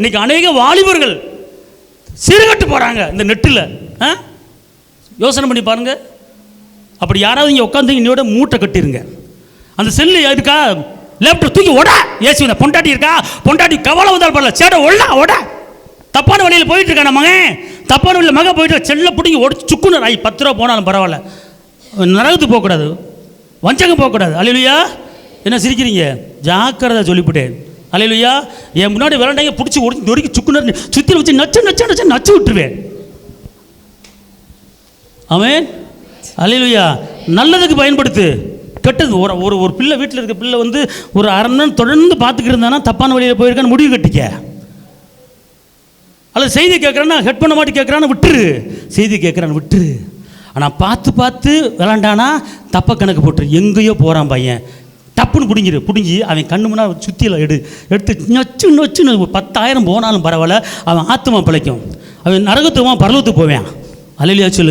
இன்னைக்கு அநேக வாலிபர்கள் சீர்கட்டு போகிறாங்க இந்த நெட்டில். யோசனை பண்ணி பாருங்க. அப்படி யாராவது இங்கே உட்காந்து இன்னோட மூட்டை கட்டிருங்க. அந்த செல்லு இருக்கா, லேப்டாப் தூக்கி ஓட ஏசுவின. பொண்டாட்டி இருக்கா, பொண்டாட்டி கவலை வந்தால் பரவாயில்ல, சேட்டை ஒல்ல ஓட. தப்பான வழியில் போயிட்டு இருக்கான மகன், தப்பான வழியில் மகன் போயிட்டு செல்லை பிடிங்கி உடச்சு சுக்குன்னு 10 ரூபா போனாலும் பரவாயில்ல, நரகத்துக்கு போகக்கூடாது, வஞ்சகம் போகக்கூடாது. அல்லேலூயா. என்ன சிரிக்கிறீங்க? ஜாக்கிரதை சொல்லிவிட்டேன். அல்லேலூயா. என் முன்னாடி விளாண்டாங்க பிடிச்சி ஒடிச்சு நொறுக்கி சுக்குன்னு சுற்றி வச்சு நச்சு நச்சு நச்சு நச்சு விட்டுருவேன். ஆமென். அல்லேலூயா. நல்லதுக்கு பயன்படுத்து. கெட்டது ஒரு பிள்ளை வீட்டில் இருக்க பிள்ளை வந்து ஒரு அரை மணி நேரம் தொடர்ந்து பார்த்துக்கிட்டு இருந்தானா தப்பான வழியில் போயிருக்கான்னு முடிவு கட்டிக்க. அல்லது செய்தி கேட்குறான்னா ஹெட் பண்ண மாட்டி கேட்குறான்னு விட்டுரு. செய்தி கேட்குறான்னு விட்டுரு. ஆனால் பார்த்து விளாண்டானா தப்ப கணக்கு போட்டுரு. எங்கேயோ போகிறான் பையன், டப்புன்னு பிடுங்கி அவன் கண்ணு முன்னா சுற்றியில் எடுத்து நச்சு நச்சுன்னு 10,000 போனாலும் பரவாயில்ல, அவன் ஆத்மா பிழைக்கும். அவன் நரகத்துவமாக பரலோகத்துக்கு போவேன். அல்லேலூயா சொல்லு.